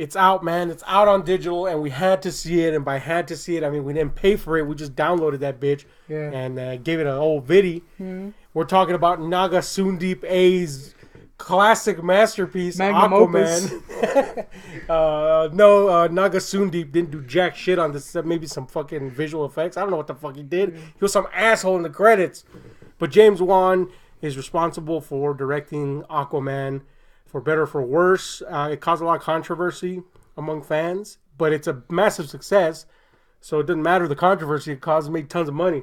It's out, man. It's out on digital, and we had to see it. And by had to see it, I mean we didn't pay for it. We just downloaded that bitch and gave it an old viddy. Mm-hmm. We're talking about Naga Sundeep A's classic masterpiece, Aquaman. Naga Sundeep didn't do jack shit on this. Maybe some fucking visual effects. I don't know what the fuck he did. He was some asshole in the credits. But James Wan is responsible for directing Aquaman. For better or for worse, it caused a lot of controversy among fans, but it's a massive success, so it doesn't matter the controversy it caused. It made tons of money.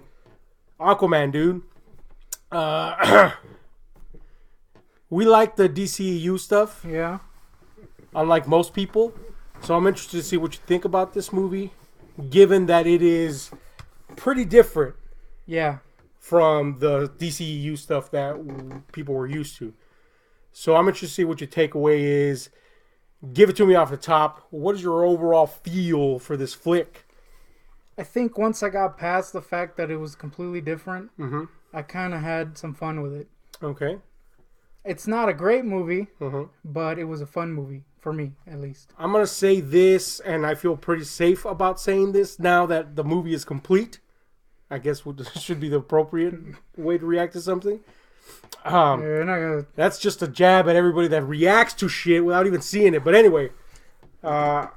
Aquaman, dude. We like the DCEU stuff. Yeah. Unlike most people. So I'm interested to see what you think about this movie, given that it is pretty different. Yeah. From the DCEU stuff that people were used to. So I'm interested to see what your takeaway is. Give it to me off the top. What is your overall feel for this flick? I think once I got past the fact that it was completely different, I kind of had some fun with it. Okay. It's not a great movie, but it was a fun movie, for me at least. I'm going to say this, and I feel pretty safe about saying this now that the movie is complete. I guess should be the appropriate way to react to something. That's just a jab at everybody that reacts to shit without even seeing it. But anyway, I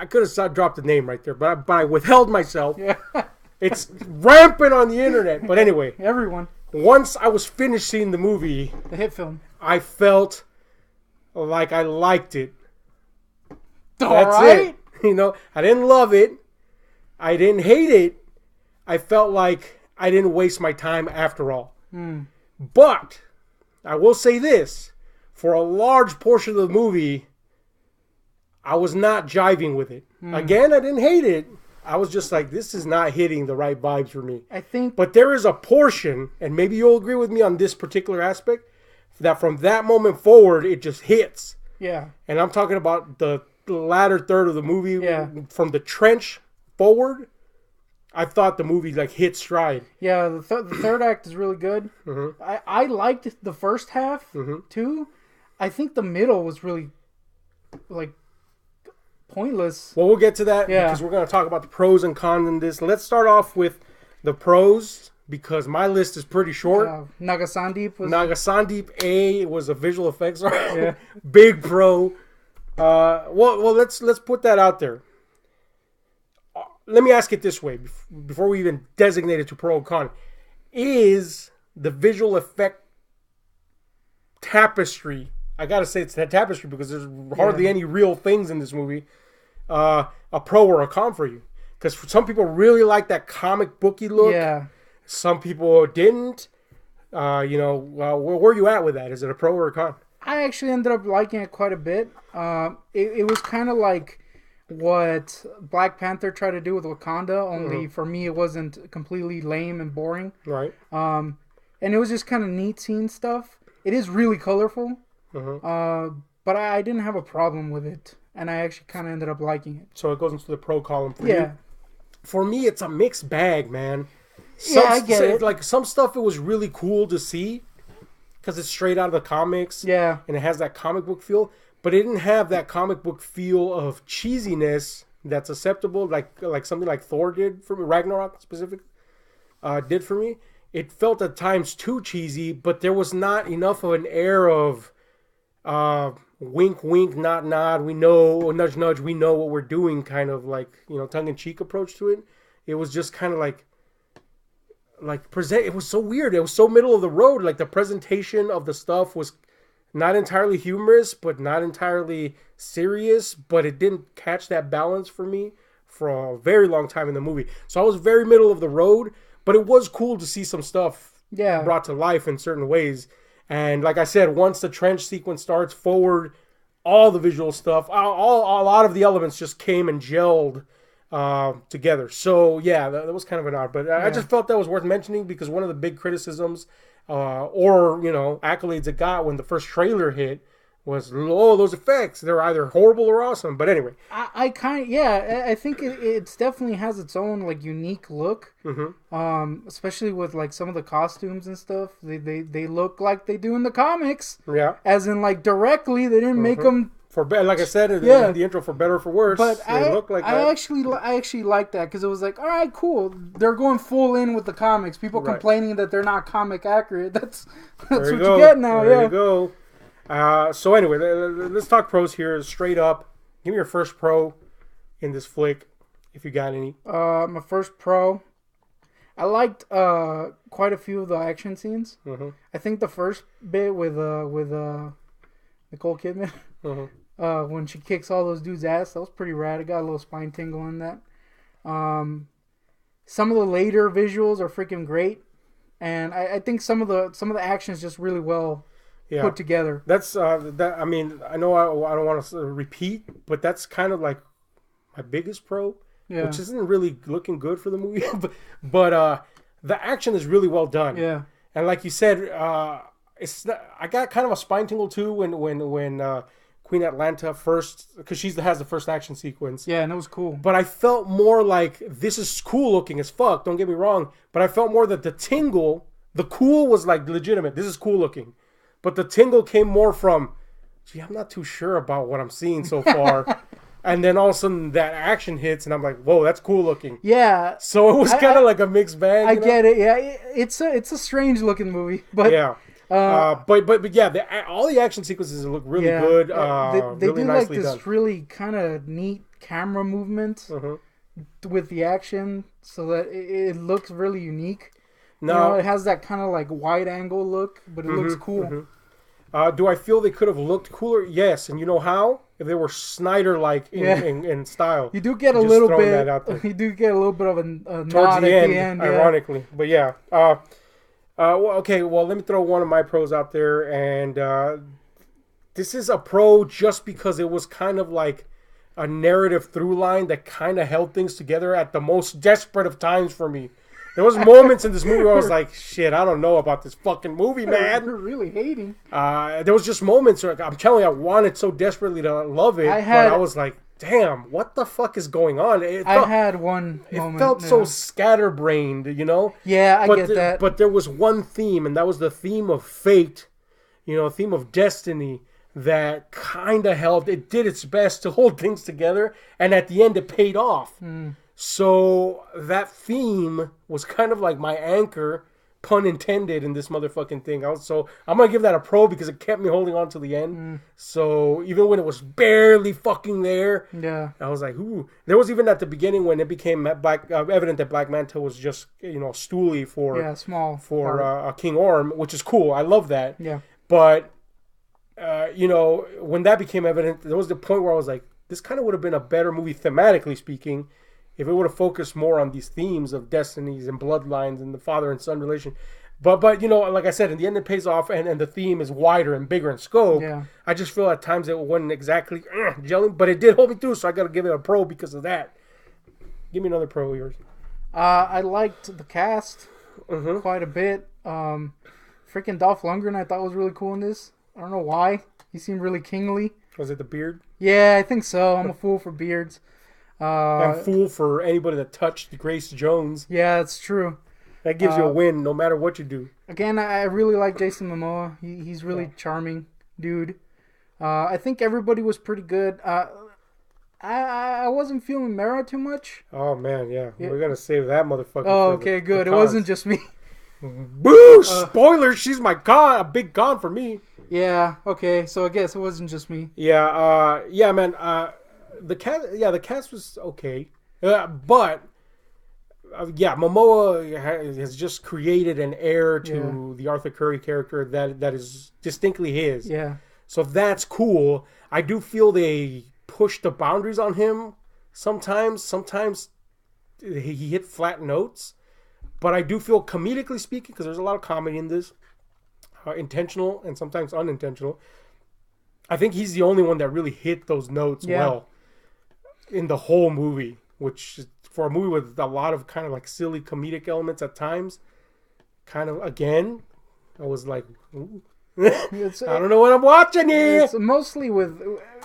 could have dropped the name right there, but I withheld myself. Yeah. It's rampant on the internet. But anyway, everyone. Once I was finished seeing the movie, the hit film, I felt like I liked it. That's it. You know, I didn't love it. I didn't hate it. I felt like I didn't waste my time after all. But I will say this, for a large portion of the movie, I was not jiving with it. Again, I didn't hate it. I was just like, this is not hitting the right vibes for me. But there is a portion, and maybe you'll agree with me on this particular aspect, that from that moment forward, it just hits. Yeah. And I'm talking about the latter third of the movie, from the trench forward. I thought the movie hit stride. Yeah, the third act is really good. I liked the first half too. I think the middle was really pointless. Well, we'll get to that because we're going to talk about the pros and cons in this. Let's start off with the pros because my list is pretty short. Naga Sundeep A was a visual effects big pro. Well, let's put that out there. Let me ask it this way before we even designate it to pro or con. Is the visual effect tapestry, I gotta say it's that tapestry because there's hardly any real things in this movie, a pro or a con for you? Because some people really like that comic booky look. Yeah. Some people didn't. Where are you at with that? Is it a pro or a con? I actually ended up liking it quite a bit. It was kind of like what Black Panther tried to do with Wakanda, only for me it wasn't completely lame and boring. Right. And it was just kind of neat seeing stuff. It is really colorful, but I didn't have a problem with it, and I actually kind of ended up liking it. So it goes into the pro column for you. For me, it's a mixed bag, man. I get it. Like some stuff, it was really cool to see because it's straight out of the comics. Yeah. And it has that comic book feel. But it didn't have that comic book feel of cheesiness that's acceptable, like something like Thor did for me, Ragnarok specifically, did for me. It felt at times too cheesy, but there was not enough of an air of wink, wink, nod, nod. We know, nudge, nudge. We know what we're doing, kind of tongue-in-cheek approach to it. It was just kind of like present. It was so weird. It was so middle of the road. Like the presentation of the stuff was not entirely humorous, but not entirely serious. But it didn't catch that balance for me for a very long time in the movie. So I was very middle of the road, but it was cool to see some stuff brought to life in certain ways. And like I said, once the trench sequence starts forward, all the visual stuff, a lot of the elements just came and gelled together. So yeah, that was kind of an odd, but I just felt that was worth mentioning because one of the big criticisms accolades it got when the first trailer hit was, those effects, they're either horrible or awesome. But anyway, I think it definitely has its own unique look. Especially with some of the costumes and stuff. They look like they do in the comics. Yeah. As in directly, they didn't make them like I said in the intro, for better or for worse. But they look like I actually like that because it was like, all right, cool. They're going full in with the comics. People complaining that they're not comic accurate. That's what you get now. There you go. So anyway, let's talk pros here. Straight up, give me your first pro in this flick, if you got any. My first pro. I liked quite a few of the action scenes. Mm-hmm. I think the first bit with Nicole Kidman. Mm-hmm. When she kicks all those dudes' ass, that was pretty rad. I got a little spine tingle in that. Some of the later visuals are freaking great, and I think some of the action is just really well put together. That's that. I mean, I know I don't want to repeat, but that's kind of like my biggest pro, which isn't really looking good for the movie. but the action is really well done. Yeah, and like you said, I got kind of a spine tingle too when Queen Atlanta first, because she has the first action sequence. Yeah, and it was cool. But I felt more like, this is cool looking as fuck, don't get me wrong, but I felt more that the cool was like legitimate. This is cool looking. But the tingle came more from, gee, I'm not too sure about what I'm seeing so far. And then all of a sudden that action hits and I'm like, whoa, that's cool looking. Yeah. So it was kind of like a mixed bag. I get it. Yeah, it's a strange looking movie. But yeah. But yeah, all the action sequences look really good. They really do nicely like this done. really kind of neat camera movement with the action, so that it looks really unique. No, it has that kind of like wide angle look, but it looks cool. Do I feel they could have looked cooler? Yes, and you know how? If they were Snyder-like in style. You do get a little bit. You do get a little bit of a nod at the end, ironically. But yeah. Okay, well, let me throw one of my pros out there, and this is a pro just because it was kind of like a narrative through line that kind of held things together at the most desperate of times for me. There was moments in this movie where I was like, shit, I don't know about this fucking movie, man. You're really hating. There was just moments where I'm telling you, I wanted so desperately to love it, but I was like, damn, what the fuck is going on? I had one moment. It felt so scatterbrained, you know? Yeah, I get that. But there was one theme, and that was the theme of fate, theme of destiny, that kind of held, it did its best to hold things together, and at the end it paid off. So that theme was kind of like my anchor, pun intended, in this motherfucking thing. So I'm going to give that a pro because it kept me holding on to the end. So even when it was barely fucking there, I was like, ooh. There was even at the beginning when it became evident that Black Manta was just, stoolie for King Orm, which is cool. I love that. Yeah. But, when that became evident, there was the point where I was like, this kind of would have been a better movie thematically speaking if it would have focused more on these themes of destinies and bloodlines and the father and son relation. But like I said, in the end it pays off, and the theme is wider and bigger in scope. Yeah. I just feel at times it wasn't exactly gelling, but it did hold me through, so I got to give it a pro because of that. Give me another pro of yours. I liked the cast quite a bit. Freaking Dolph Lundgren I thought was really cool in this. I don't know why. He seemed really kingly. Was it the beard? Yeah, I think so. I'm a fool for beards. I'm a fool for anybody that touched Grace Jones. Yeah, it's true. That gives you a win no matter what you do. Again, I really like Jason Momoa. He's really charming dude. I think everybody was pretty good. I wasn't feeling Mara too much. Oh, man, yeah. We're going to save that motherfucker. Oh, okay, good. It wasn't just me. Boo! Spoiler! She's a big con for me. Yeah, okay. So I guess it wasn't just me. Yeah, man. The cast was okay. But Momoa has just created an heir to the Arthur Curry character that is distinctly his. Yeah. So that's cool. I do feel they push the boundaries on him sometimes. Sometimes he hit flat notes. But I do feel, comedically speaking, because there's a lot of comedy in this, intentional and sometimes unintentional, I think he's the only one that really hit those notes well in the whole movie, which for a movie with a lot of kind of like silly comedic elements at times, kind of, again, I was like, ooh. I don't know what I'm watching here. It's mostly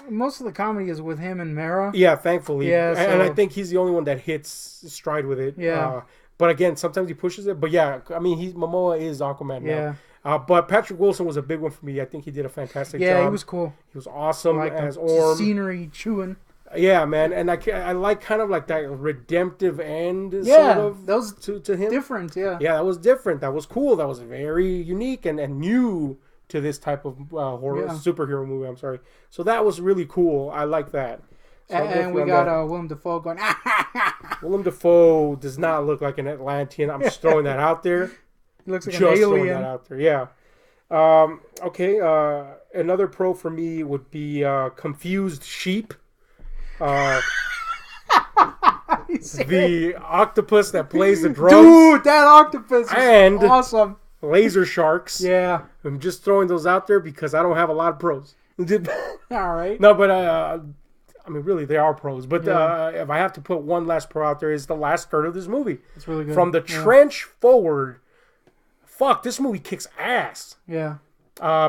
most of the comedy is with him and Mara. Yeah, thankfully. Yeah, and I think he's the only one that hits stride with it. Yeah. But again, sometimes he pushes it. But yeah, I mean, Momoa is Aquaman now. But Patrick Wilson was a big one for me. I think he did a fantastic job. Yeah, he was cool. He was awesome Like as the Orm. scenery chewing. Yeah, man, and I like kind of like that redemptive end. Yeah, sort of that was to him. different. Yeah, Yeah, that was different. That was cool. That was very unique and new to this type of horror superhero movie. I'm sorry. So that was really cool. I like that. So and we got Willem Dafoe going. Willem Dafoe does not look like an Atlantean. I'm just throwing that out there. He looks like Just an throwing alien. that out there. Yeah. Okay. Another pro for me would be confused sheep. The octopus that plays the drums. Dude, that octopus is And- awesome. Laser sharks. Yeah. I'm just throwing those out there because I don't have a lot of pros. All right. No, but I mean, really, they are pros. But Yeah. if I have to put one last pro out there, is the last third of this movie. It's really good. From the trench forward, fuck, this movie kicks ass. Yeah.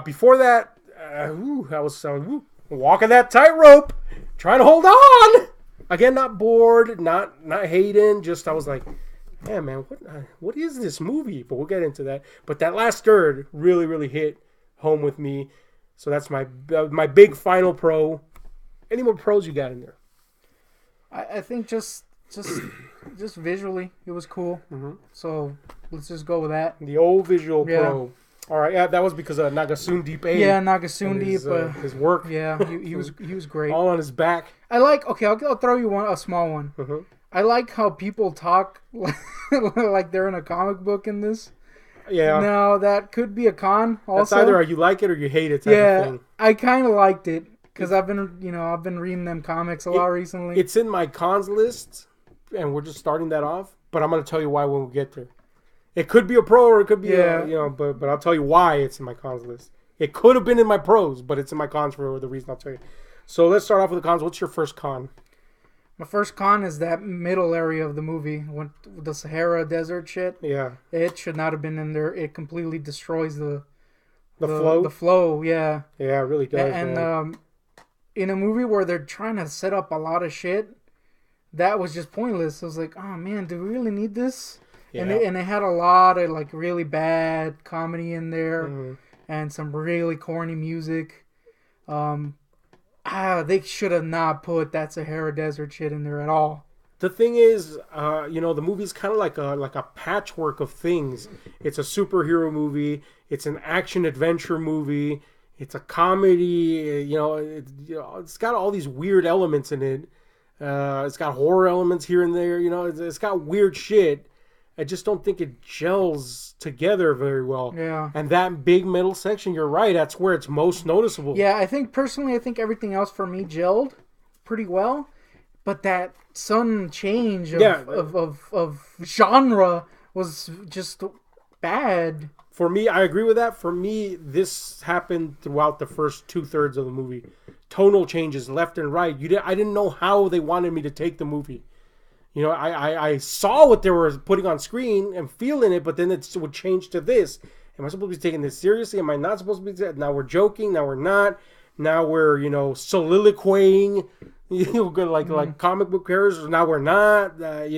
Before that, I was walking that tightrope, trying to hold on. Again, not bored, not hating. Just I was like, yeah, man, what is this movie? But we'll get into that. But that last third really, really hit home with me. So that's my big final pro. Any more pros you got in there? I think just visually it was cool. Mm-hmm. So let's just go with that. The old visual pro. All right, yeah, that was because of Nagasundeep A. Yeah, Nagasundeep. His work. Yeah, he was great. All on his back. I like. Okay, I'll throw you a small one. Mm-hmm. I like how people talk like they're in a comic book in this. Yeah. Now that could be a con. Also, that's either you like it or you hate it. Type of thing. I kind of liked it because I've been reading them comics a lot recently. It's in my cons list, and we're just starting that off. But I'm going to tell you why when we get there. It could be a pro or it could be but I'll tell you why it's in my cons list. It could have been in my pros, but it's in my cons for the reason I'll tell you. So let's start off with the cons. What's your first con? My first con is that middle area of the movie, when the Sahara Desert shit. Yeah. It should not have been in there. It completely destroys the flow. The flow, yeah. Yeah, it really does. And in a movie where they're trying to set up a lot of shit, that was just pointless. I was like, oh man, do we really need this? Yeah. And they had a lot of like really bad comedy in there, and some really corny music. They should have not put that Sahara Desert shit in there at all. The thing is, the movie's kind of like a patchwork of things. It's a superhero movie. It's an action adventure movie. It's a comedy. It's got all these weird elements in it. It's got horror elements here and there. It's got weird shit. I just don't think it gels together very well. Yeah. And that big middle section, you're right, that's where it's most noticeable. Yeah, I think everything else for me gelled pretty well. But that sudden change of genre was just bad. For me, I agree with that. For me, this happened throughout the first 2/3 of the movie. Tonal changes left and right. I didn't know how they wanted me to take the movie. I saw what they were putting on screen and feeling it, but then it would change to this. Am I supposed to be taking this seriously? Am I not supposed to be? Now we're joking. Now we're not. Now we're, soliloquying, like comic book characters. Now we're not. I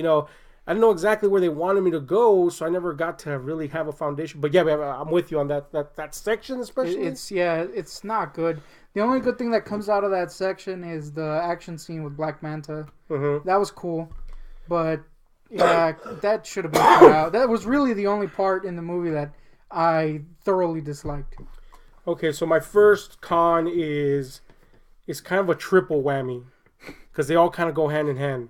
don't know exactly where they wanted me to go, so I never got to really have a foundation. But yeah, I'm with you on that section especially. It's not good. The only good thing that comes out of that section is the action scene with Black Manta. Mm-hmm. That was cool. But, yeah, that should have been cut out. That was really the only part in the movie that I thoroughly disliked. Okay, so my first con is kind of a triple whammy. Because they all kind of go hand in hand.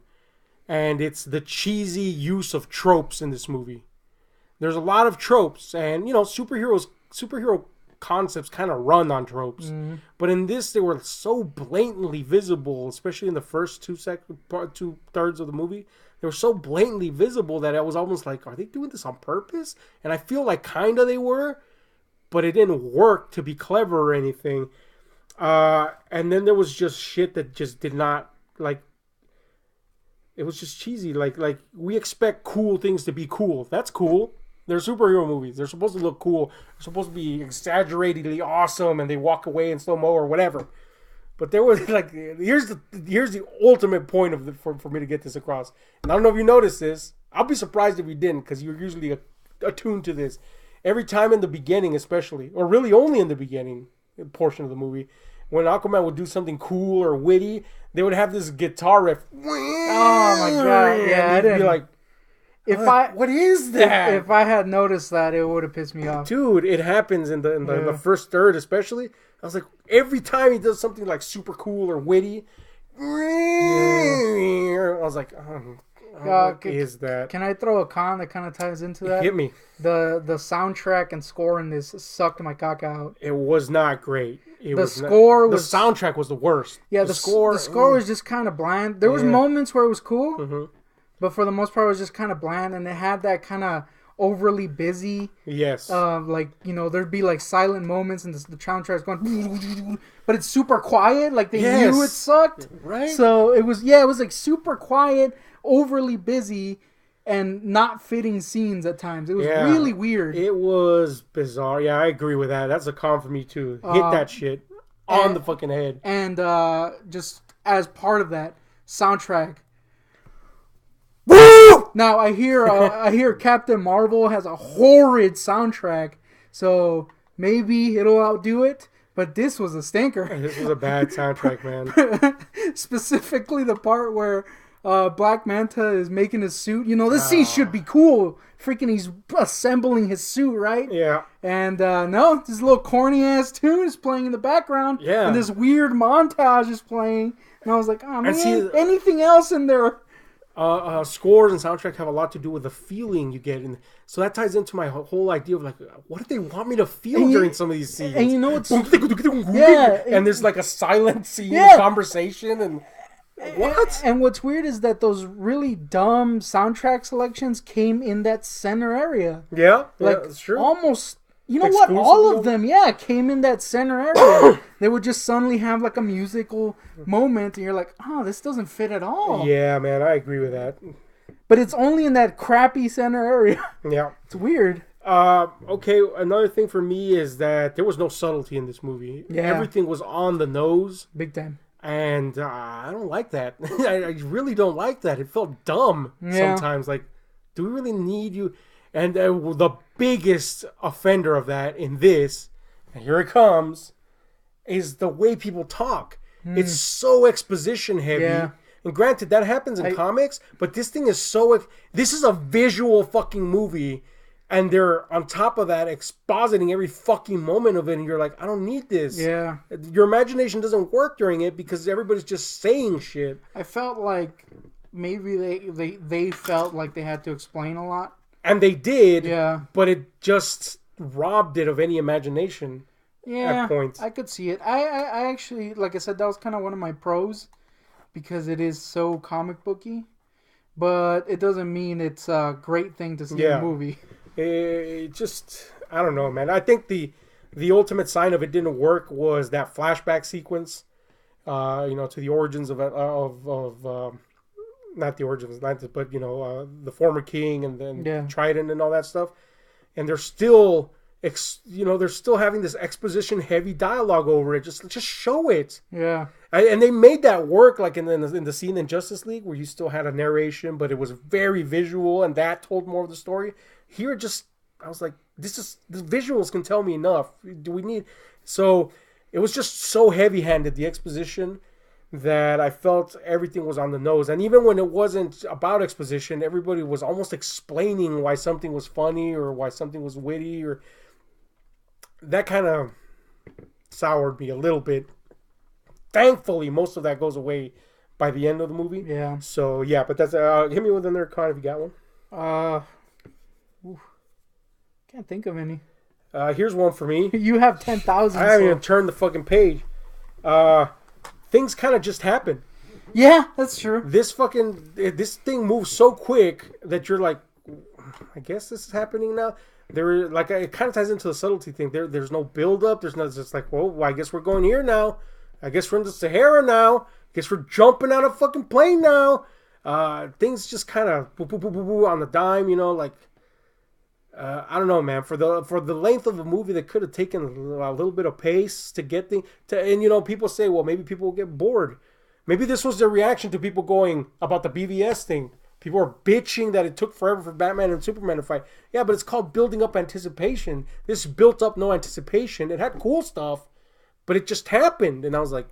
And it's the cheesy use of tropes in this movie. There's a lot of tropes. And, superhero concepts kind of run on tropes. Mm-hmm. But in this, they were so blatantly visible, especially in the first 2/3 of the movie. They were so blatantly visible that I was almost like, are they doing this on purpose? And I feel like kind of they were, but it didn't work to be clever or anything. And then there was just shit that just did not, it was just cheesy. Like we expect cool things to be cool. That's cool. They're superhero movies. They're supposed to look cool. They're supposed to be exaggeratedly awesome, and they walk away in slow-mo or whatever. But there was here's the ultimate point of for me to get this across. And I don't know if you noticed this. I'll be surprised if you didn't, because you're usually attuned to this. every time in the beginning, especially, or really only in the beginning portion of the movie, when Aquaman would do something cool or witty, they would have this guitar riff. Oh my god! Yeah, and he'd be like, what is that? If I had noticed that, it would have pissed me off. Dude, it happens in the first third, especially. I was like, every time he does something like super cool or witty, I was like, what is that? Can I throw a con that kind of ties into that? Hit me. The soundtrack and score in this sucked my cock out. It was not great. The soundtrack was the worst. Yeah, the score was just kind of bland. There was moments where it was cool, but for the most part, it was just kind of bland, and it had that kind of overly busy. Yes. There'd be like silent moments, and the soundtrack's going, but it's super quiet. Like they knew it sucked, right? So it was like super quiet, overly busy, and not fitting scenes at times. It was really weird. It was bizarre. Yeah, I agree with that. That's a con for me too. Hit that shit on the fucking head. And just as part of that soundtrack. Woo! Now I hear Captain Marvel has a horrid soundtrack, so maybe it'll outdo it. But this was a stinker. This was a bad soundtrack, man. Specifically the part where Black Manta is making his suit. This scene should be cool. Freaking, he's assembling his suit, right? Yeah. And no, this little corny ass tune is playing in the background. Yeah. And this weird montage is playing. And I was like, oh man, anything else in there? Scores and soundtrack have a lot to do with the feeling you get, and so that ties into my whole idea of like, what do they want me to feel during some of these scenes? And you know what's and there's like a silent scene conversation and. What? And what's weird is that those really dumb soundtrack selections came in that center area. Yeah, that's true. Almost, all of them, came in that center area. They would just suddenly have like a musical moment, and you're like, oh, this doesn't fit at all. Yeah, man, I agree with that. But it's only in that crappy center area. Yeah. It's weird. Okay, another thing for me is that there was no subtlety in this movie. Yeah. Everything was on the nose. Big time. And I don't like that. I really don't like that. It felt dumb sometimes. Like, do we really need you? And the biggest offender of that in this, and here it comes, is the way people talk. It's so exposition heavy. Yeah. And granted, that happens in comics, but this thing is so... This is a visual fucking movie. And they're, on top of that, expositing every fucking moment of it. And you're like, I don't need this. Yeah. Your imagination doesn't work during it because everybody's just saying shit. I felt like maybe they felt like they had to explain a lot. And they did. Yeah. But it just robbed it of any imagination at points. I could see it. I actually, like I said, that was kind of one of my pros. Because it is so comic booky. But it doesn't mean it's a great thing to see in a movie. It just, I don't know, man. I think the ultimate sign of it didn't work was that flashback sequence, to the origins of not the origins of Atlantis, but the former king and then Trident and all that stuff. And they're still, they're still having this exposition heavy dialogue over it. Just show it. Yeah. And they made that work, like in the scene in Justice League where you still had a narration, but it was very visual, and that told more of the story. Here, I was like, the visuals can tell me enough. Do we need? So it was just so heavy-handed, the exposition, that I felt everything was on the nose. And even when it wasn't about exposition, everybody was almost explaining why something was funny or why something was witty, or that kind of soured me a little bit. Thankfully, most of that goes away by the end of the movie. Yeah. So yeah, but that's hit me with another card if you got one. Can't think of any. Here's one for me. You have 10,000. I haven't even turned the fucking page. Things kind of just happen. Yeah, that's true. This thing moves so quick that you're like, I guess this is happening now. It kind of ties into the subtlety thing. There's no build up. There's no, it's just like, well, I guess we're going here now. I guess we're in the Sahara now. I guess we're jumping out of a fucking plane now. Things just kind of on the dime, I don't know, man. For the length of the movie, they could have taken a little bit of pace to get and people say, well, maybe people will get bored. Maybe this was their reaction to people going about the BVS thing. People are bitching that it took forever for Batman and Superman to fight. Yeah, but it's called building up anticipation. This built up no anticipation. It had cool stuff, but it just happened. And I was like,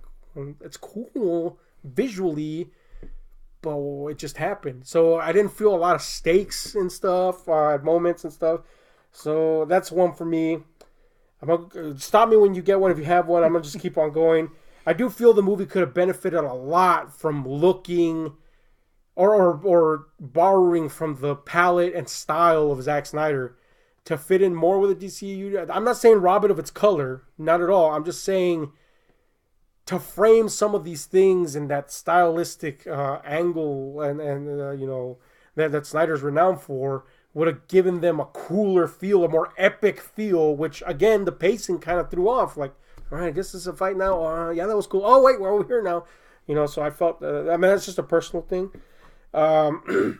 it's cool visually, but it just happened. So I didn't feel a lot of stakes and stuff at moments and stuff. So that's one for me. Stop me when you get one if you have one. I'm going to just keep on going. I do feel the movie could have benefited a lot from looking or borrowing from the palette and style of Zack Snyder to fit in more with the DCU. I'm not saying rob it of its color. Not at all. I'm just saying to frame some of these things in that stylistic angle and that Snyder's renowned for would have given them a cooler feel, a more epic feel, which, again, the pacing kind of threw off. Like, all right, I guess this is a fight now. Yeah, that was cool. Oh, wait, we're over here now. So I felt, that's just a personal thing. Shit,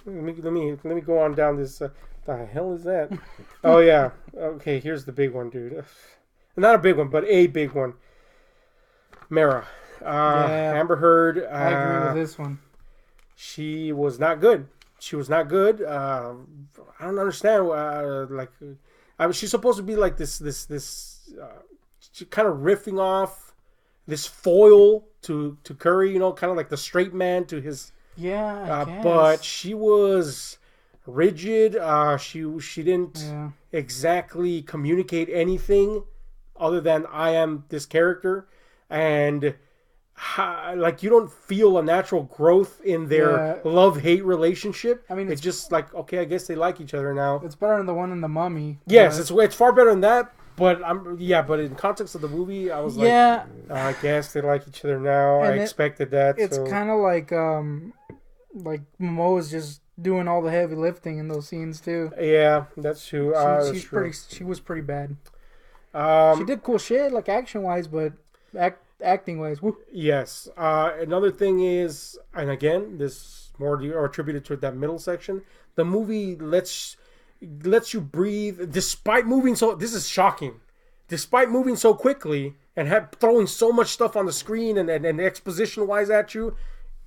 man. Let me go on down this. The hell is that? Oh, yeah. Okay, here's the big one, dude. Not a big one, but a big one. Mara. Amber Heard. I agree with this one. She was not good. I don't understand. She's supposed to be like this kind of riffing off this foil to Curry, kind of like the straight man to his. Yeah, I guess. But she was rigid. She didn't exactly communicate anything other than I am this character, and you don't feel a natural growth in their love-hate relationship. I mean, it's just like, okay, I guess they like each other now. It's better than the one in The Mummy. Yes, it's far better than that. But but in context of the movie, I was like, I guess they like each other now. I expected that. It's kind of like Momoa is just doing all the heavy lifting in those scenes too. Yeah, that's true. She was pretty bad. She did cool shit, like action-wise, but acting-wise, woo. Yes. Another thing is, and again, this more attributed to that middle section. The movie lets you breathe, despite moving so. This is shocking. Despite moving so quickly and throwing so much stuff on the screen and exposition-wise at you,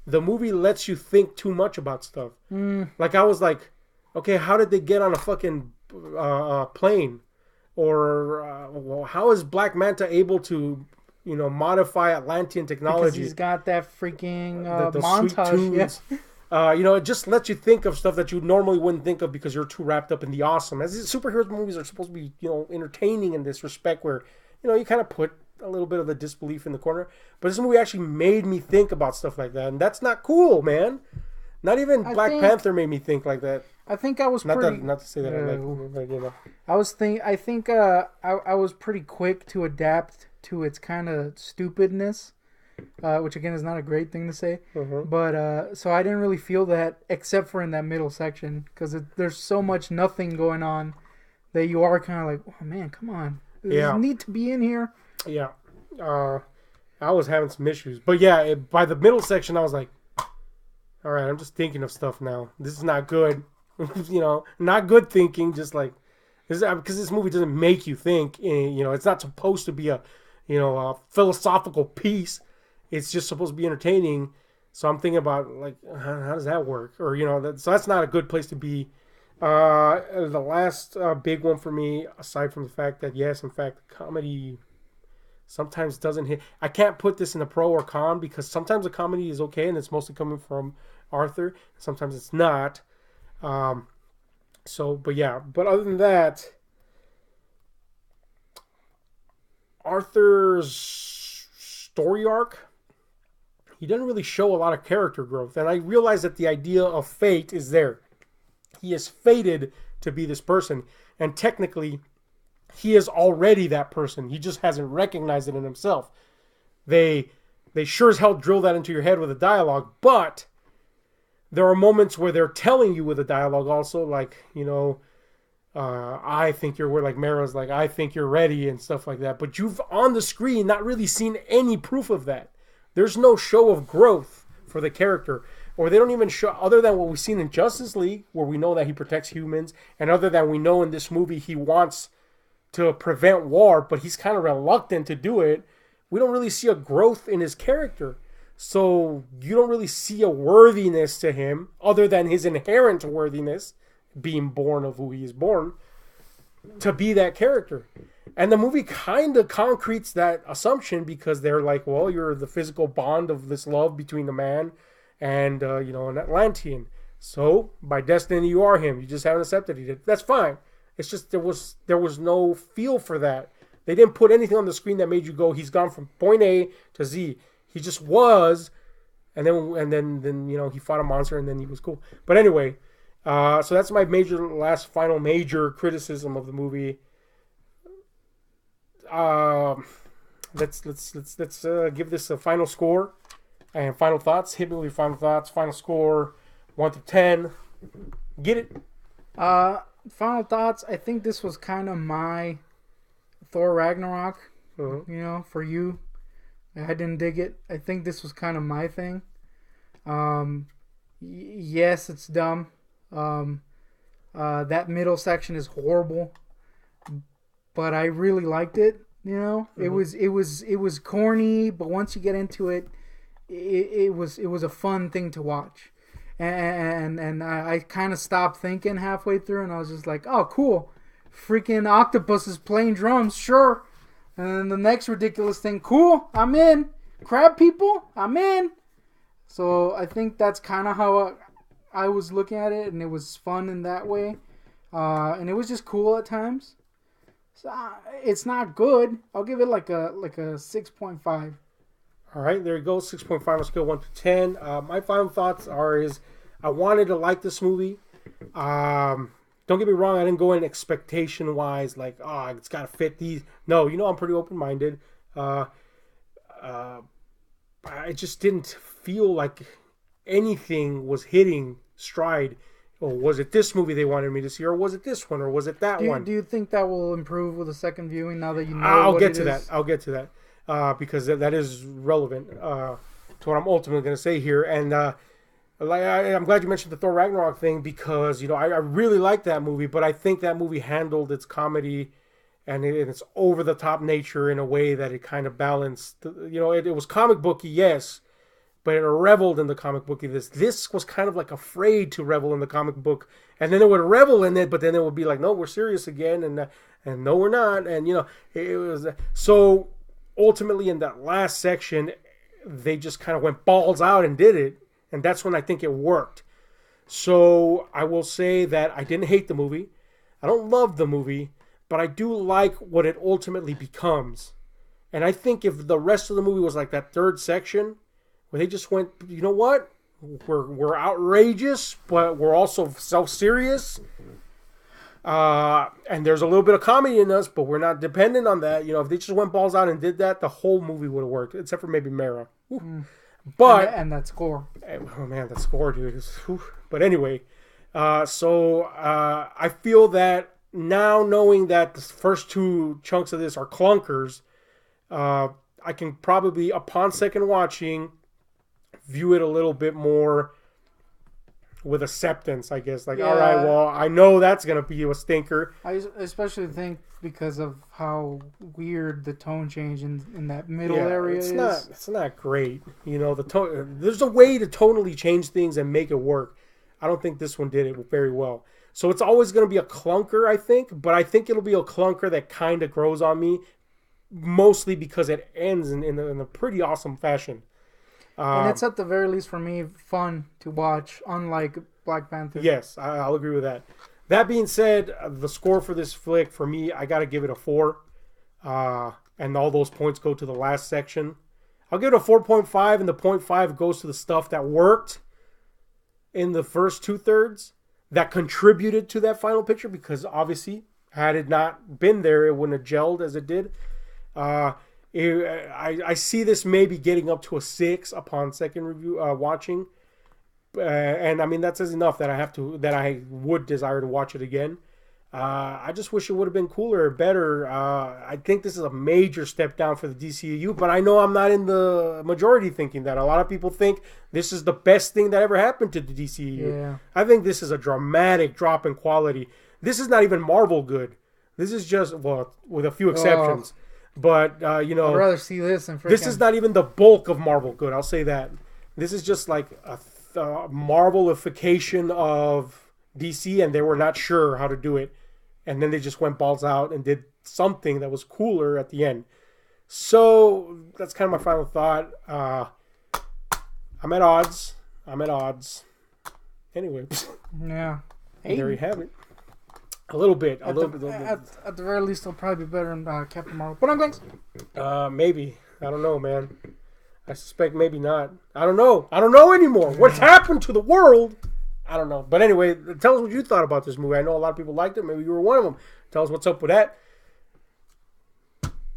the movie lets you think too much about stuff. Like I was like, okay, how did they get on a fucking plane? Or how is Black Manta able to, modify Atlantean technology? Because he's got that freaking montage. It just lets you think of stuff that you normally wouldn't think of because you're too wrapped up in the awesome. As superhero movies are supposed to be, entertaining in this respect, where you kind of put a little bit of the disbelief in the corner. But this movie actually made me think about stuff like that, and that's not cool, man. Not even Black Panther made me think like that. I think I was not to say that I like, I was pretty quick to adapt to its kind of stupidness, which again is not a great thing to say. But so I didn't really feel that except for in that middle section because there's so much nothing going on that you are kind of like, oh man, come on, does it need to be in here? Yeah, I was having some issues, but by the middle section I was like, all right, I'm just thinking of stuff now. This is not good. Not good thinking, just like because this movie doesn't make you think. It's not supposed to be a philosophical piece. It's just supposed to be entertaining. So I'm thinking about like how does that work? Or so that's not a good place to be. The last big one for me, aside from the fact that yes, in fact, comedy sometimes doesn't hit. I can't put this in a pro or con because sometimes a comedy is okay and it's mostly coming from Arthur. Sometimes it's not. But other than that, Arthur's story arc, he doesn't really show a lot of character growth. And I realize that the idea of fate is there. He is fated to be this person. And technically, he is already that person. He just hasn't recognized it in himself. They sure as hell drill that into your head with a dialogue, but there are moments where they're telling you with a dialogue also, like, I think you're, like Mara's like, I think you're ready and stuff like that. But you've, on the screen, not really seen any proof of that. There's no show of growth for the character. Or they don't even show, other than what we've seen in Justice League, where we know that he protects humans, and other than we know in this movie he wants to prevent war, but he's kind of reluctant to do it. We don't really see a growth in his character. So you don't really see a worthiness to him other than his inherent worthiness, being born of who he is born, to be that character. And the movie kind of concretes that assumption because they're like, well, you're the physical bond of this love between the man and, an Atlantean. So by destiny, you are him. You just haven't accepted it. That's fine. It's just there was no feel for that. They didn't put anything on the screen that made you go, he's gone from point A to Z. He just was, and then he fought a monster and then he was cool. But anyway, so that's my final major criticism of the movie. Let's give this a final score and final thoughts. Hit me with your final thoughts. Final score, 1 to 10. Get it? Final thoughts. I think this was kind of my Thor Ragnarok. For you. I didn't dig it. I think this was kind of my thing. Yes, it's dumb. That middle section is horrible, but I really liked it. It was corny, but once you get into it, it was a fun thing to watch. And I kind of stopped thinking halfway through, and I was just like, oh, cool, freaking octopuses playing drums, sure. And then the next ridiculous thing, cool, I'm in. Crab people, I'm in. So I think that's kind of how I was looking at it, and it was fun in that way. And it was just cool at times. So, it's not good. I'll give it like a 6.5. All right, there you go. 6.5 on a scale 1 to 10. My final thoughts is I wanted to like this movie. Don't get me wrong, I didn't go in expectation-wise, like, it's got to fit these. No, I'm pretty open-minded. I just didn't feel like anything was hitting stride. Or was it this movie they wanted me to see, or was it this one, or was it that one? Do you think that will improve with a second viewing now that you know I'll what get it to is? that. I'll get to that because that is relevant to what I'm ultimately going to say here. And I'm glad you mentioned the Thor Ragnarok thing because I really like that movie, but I think that movie handled its comedy and its over the top nature in a way that it kind of balanced. It was comic booky, yes, but it reveled in the comic bookiness. This was kind of like afraid to revel in the comic book, and then it would revel in it, but then it would be like, no, we're serious again, and no, we're not, and it was so. Ultimately, in that last section, they just kind of went balls out and did it, and that's when I think it worked. So I will say that I didn't hate the movie. I don't love the movie, but I do like what it ultimately becomes. And I think if the rest of the movie was like that third section, where they just went, you know what? We're outrageous, but we're also self-serious. And there's a little bit of comedy in us, but we're not dependent on that. If they just went balls out and did that, the whole movie would have worked, except for maybe Mara. But and that score. Oh man, that score, dude. But anyway, so I feel that now knowing that the first two chunks of this are clunkers, I can probably, upon second watching, view it a little bit more with acceptance, I guess. Like, all right, well, I know that's going to be a stinker. I especially think because of how weird the tone change in that middle area is. It's not great. The tone. There's a way to tonally change things and make it work. I don't think this one did it very well. So it's always going to be a clunker, I think. But I think it'll be a clunker that kind of grows on me, mostly because it ends in a pretty awesome fashion. And it's at the very least for me fun to watch, unlike Black Panther. Yes, I'll agree with that. That being said, the score for this flick, for me, I got to give it a 4. And all those points go to the last section. I'll give it a 4.5, and the 0.5 goes to the stuff that worked in the first 2/3 that contributed to that final picture, because obviously, had it not been there, it wouldn't have gelled as it did. I see this maybe getting up to a 6 upon second review watching, and I mean that says enough that I would desire to watch it again. I just wish it would have been cooler, better. I think this is a major step down for the DCEU, but I know I'm not in the majority thinking that. A lot of people think this is the best thing that ever happened to the DCEU. Yeah. I think this is a dramatic drop in quality. This is not even Marvel good. This is just, well, with a few exceptions. But you know, I'd rather see this than freaking... this is not even the bulk of Marvel good. I'll say that. This is just like a Marvelification of DC, and they were not sure how to do it, and then they just went balls out and did something that was cooler at the end. So that's kind of my final thought. I'm at odds. Anyway, yeah. There you have it. A little bit. At the very least, it'll probably be better than Captain Marvel. But I'm going. Maybe. I don't know, man. I suspect maybe not. I don't know anymore. What's happened to the world? I don't know. But anyway, tell us what you thought about this movie. I know a lot of people liked it. Maybe you were one of them. Tell us what's up with that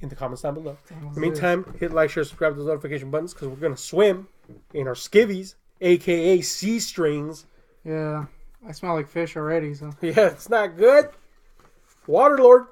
in the comments down below. In the meantime, hit like, share, subscribe to those notification buttons because we're going to swim in our skivvies, a.k.a. sea strings. Yeah. I smell like fish already, so... Yeah, it's not good. Waterlord.